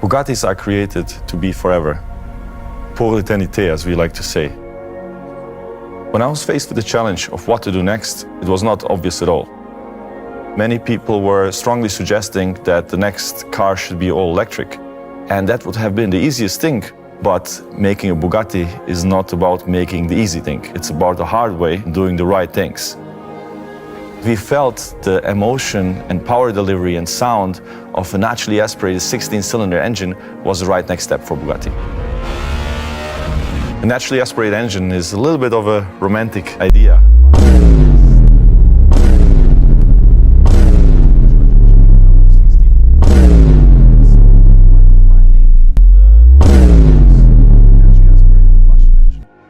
Bugattis are created to be forever. Pour l'éternité, as we like to say. When I was faced with the challenge of what to do next, it was not obvious at all. Many people were strongly suggesting that the next car should be all electric. And that would have been the easiest thing. But making a Bugatti is not about making the easy thing. It's about the hard way, doing the right things. We felt the emotion and power delivery and sound of a naturally aspirated 16-cylinder engine was the right next step for Bugatti. A naturally aspirated engine is a little bit of a romantic idea.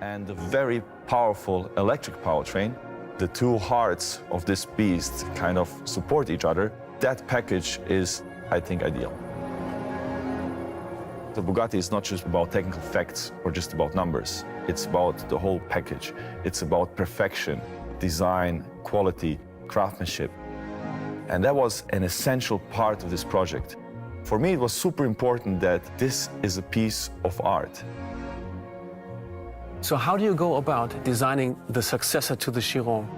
And a very powerful electric powertrain. The two hearts of this beast kind of support each other. That package is, I think, ideal. The Bugatti is not just about technical facts or just about numbers. It's about the whole package. It's about perfection, design, quality, craftsmanship. And that was an essential part of this project. For me, it was super important that this is a piece of art. So how do you go about designing the successor to the Chiron?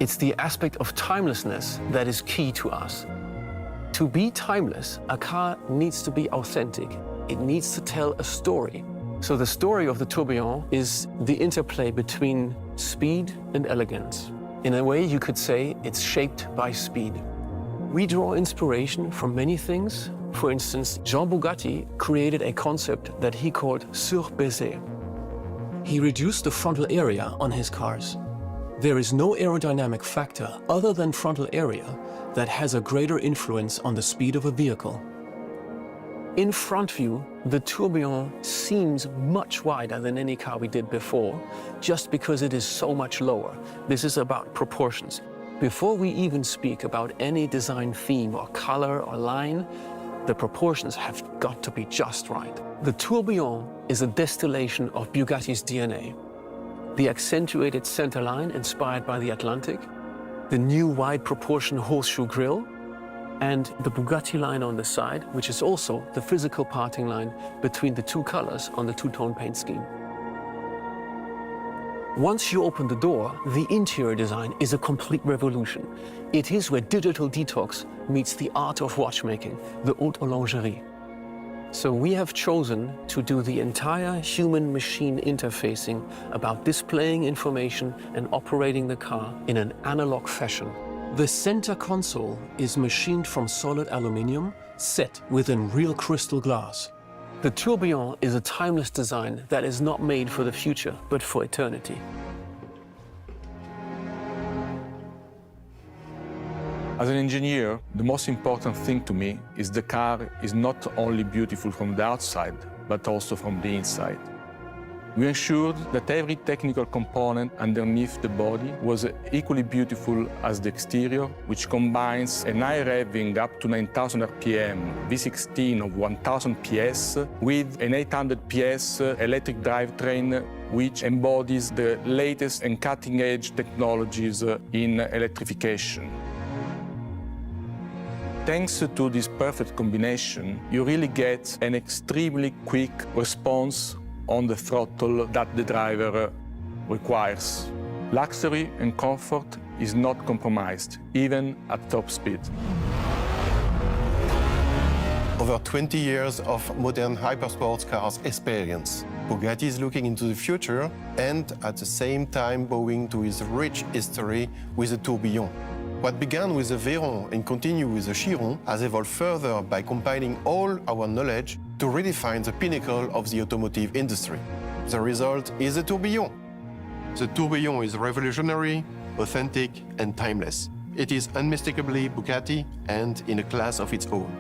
It's the aspect of timelessness that is key to us. To be timeless, a car needs to be authentic. It needs to tell a story. So the story of the Tourbillon is the interplay between speed and elegance. In a way, you could say it's shaped by speed. We draw inspiration from many things. For instance, Jean Bugatti created a concept that he called sur-baiser. He reduced the frontal area on his cars. There is no aerodynamic factor other than frontal area that has a greater influence on the speed of a vehicle. In front view, the Tourbillon seems much wider than any car we did before, just because it is so much lower. This is about proportions. Before we even speak about any design theme or color or line, the proportions have got to be just right. The Tourbillon is a distillation of Bugatti's DNA. The accentuated center line inspired by the Atlantic, the new wide proportion horseshoe grille, and the Bugatti line on the side, which is also the physical parting line between the two colors on the two-tone paint scheme. Once you open the door, the interior design is a complete revolution. It is where digital detox meets the art of watchmaking, the haute horlogerie. So we have chosen to do the entire human-machine interfacing about displaying information and operating the car in an analog fashion. The center console is machined from solid aluminium, set within real crystal glass. The Tourbillon is a timeless design that is not made for the future, but for eternity. As an engineer, the most important thing to me is the car is not only beautiful from the outside, but also from the inside. We ensured that every technical component underneath the body was equally beautiful as the exterior, which combines an high revving up to 9,000 RPM V16 of 1,000 PS with an 800 PS electric drivetrain, which embodies the latest and cutting-edge technologies in electrification. Thanks to this perfect combination, you really get an extremely quick response on the throttle that the driver requires. Luxury and comfort is not compromised, even at top speed. Over 20 years of modern hypersports cars experience, Bugatti is looking into the future and at the same time bowing to his rich history with the Tourbillon. What began with the Veyron and continued with the Chiron has evolved further by combining all our knowledge to redefine the pinnacle of the automotive industry. The result is the Tourbillon. The Tourbillon is revolutionary, authentic, and timeless. It is unmistakably Bugatti and in a class of its own.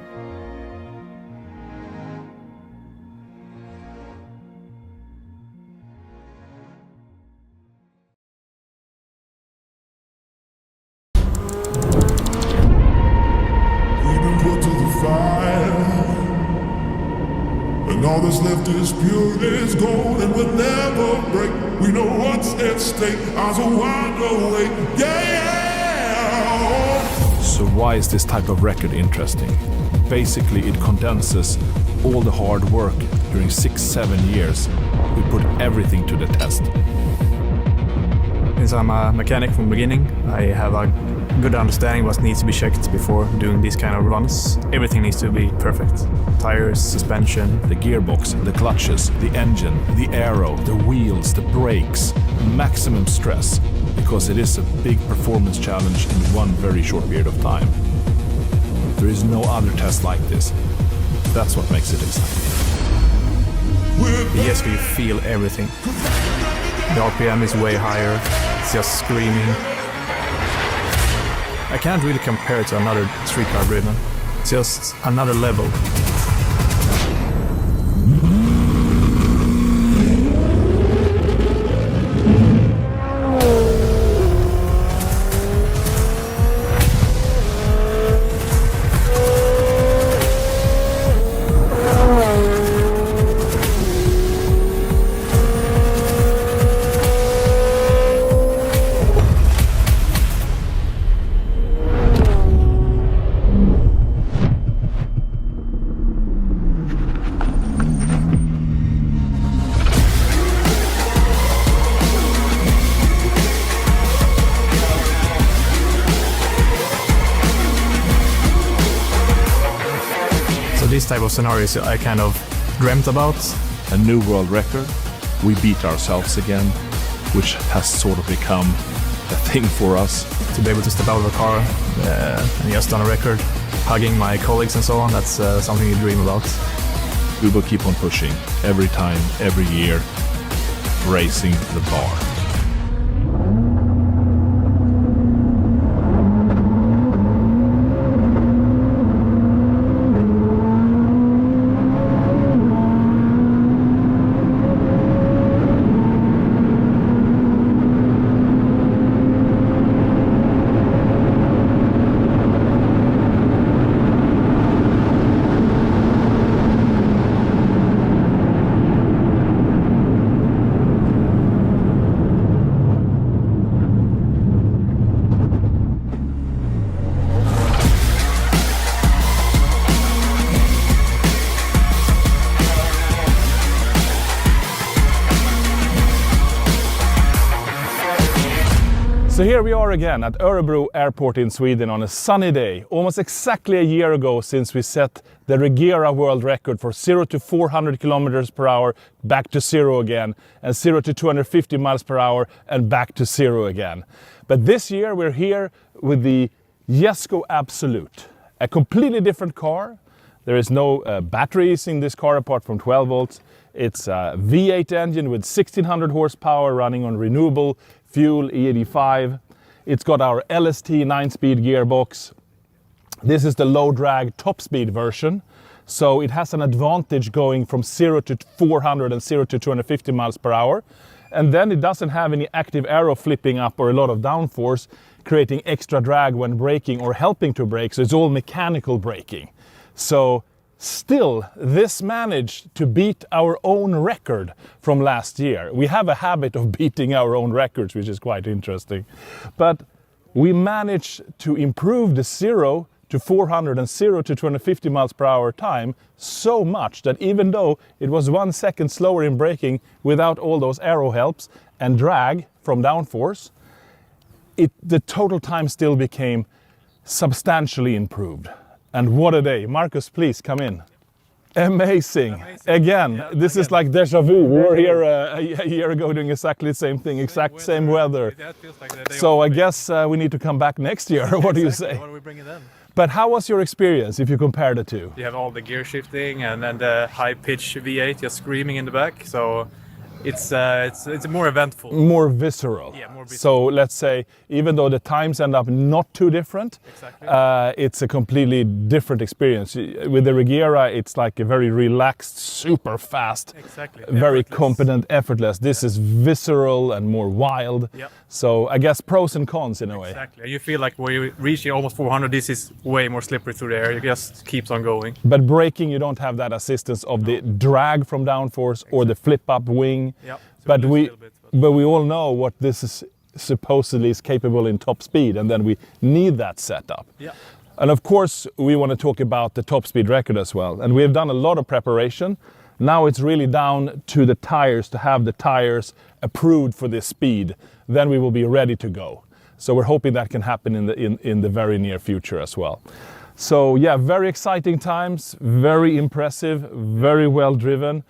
And all that's left is pure as gold and will never break. We know what's at stake, eyes are wide awake, yeah! So why is this type of record interesting? Basically, it condenses all the hard work during 6-7 years. We put everything to the test. Since I'm a mechanic from the beginning, I have a good understanding what needs to be checked before doing these kind of runs. Everything needs to be perfect. Tires, suspension, The gearbox, the clutches, the engine, the aero, the wheels, the brakes, maximum stress, because it is a big performance challenge in one very short period of time. There is no other test like this. That's what makes it exciting. the jesko, you feel everything. The RPM is way higher, it's just screaming. I can't really compare it to another streetcar driven. It's just another level. This type of scenarios I kind of dreamt about. A new world record. We beat ourselves again, which has sort of become a thing for us. To be able to step out of a car and just on a record, hugging my colleagues and so on, that's something you dream about. We will keep on pushing every time, every year, raising the bar. So here we are again at Örebro Airport in Sweden on a sunny day, almost exactly a year ago since we set the Regera world record for 0 to 400 kilometers per hour, back to zero again, and 0 to 250 miles per hour and back to zero again. But this year we're here with the Jesko Absolute, a completely different car. There is no batteries in this car apart from 12 volts. It's a V8 engine with 1600 horsepower running on renewable fuel E85. It's got our LST 9-speed gearbox. This is the low drag top speed version. So it has an advantage going from 0 to 400 and 0 to 250 miles per hour. And then it doesn't have any active aero flipping up or a lot of downforce, creating extra drag when braking or helping to brake. So it's all mechanical braking. So still, this managed to beat our own record from last year. We have a habit of beating our own records, which is quite interesting. But we managed to improve the 0 to 400 and 0 to 250 miles per hour time so much that even though it was 1 second slower in braking without all those aero helps and drag from downforce, the total time still became substantially improved. And what a day. Marcus, please come in. Amazing. Again, this is like deja vu. We were here a year ago doing exactly the same thing, same weather. So I guess we need to come back next year. What do you say? What do we bring then? But how was your experience if you compare the two? You have all the gear shifting and then the high-pitch V8 just screaming in the back. So it's more eventful. More visceral. Yeah, more visceral. So let's say, even though the times end up not too different, Exactly. it's a completely different experience. With the Regera, it's like a very relaxed, super fast, Exactly. very Effortless. competent, effortless. This is visceral and more wild. Yep. So I guess pros and cons in a way. Exactly. And you feel like when you reach almost 400, this is way more slippery through the air. It just keeps on going. But braking, you don't have that assistance of the drag from downforce or the flip-up wing. Yep. So But lose a we, little bit, but we all know what this is supposedly is capable in top speed, and then we need that setup. Yeah. And of course, we want to talk about the top speed record as well. And we have done a lot of preparation. Now it's really down to the tires, to have the tires approved for this speed. Then we will be ready to go. So we're hoping that can happen in the very near future as well. So yeah, very exciting times, very impressive, very well driven.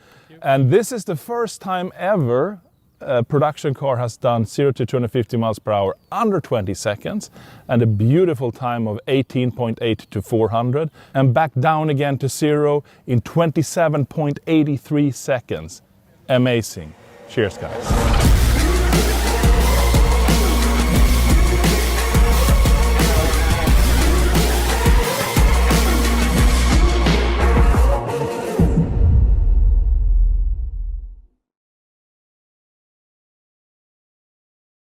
And this is the first time ever a production car has done 0 to 250 miles per hour under 20 seconds, and a beautiful time of 18.8 to 400, and back down again to 0 in 27.83 seconds. Amazing. Cheers, guys.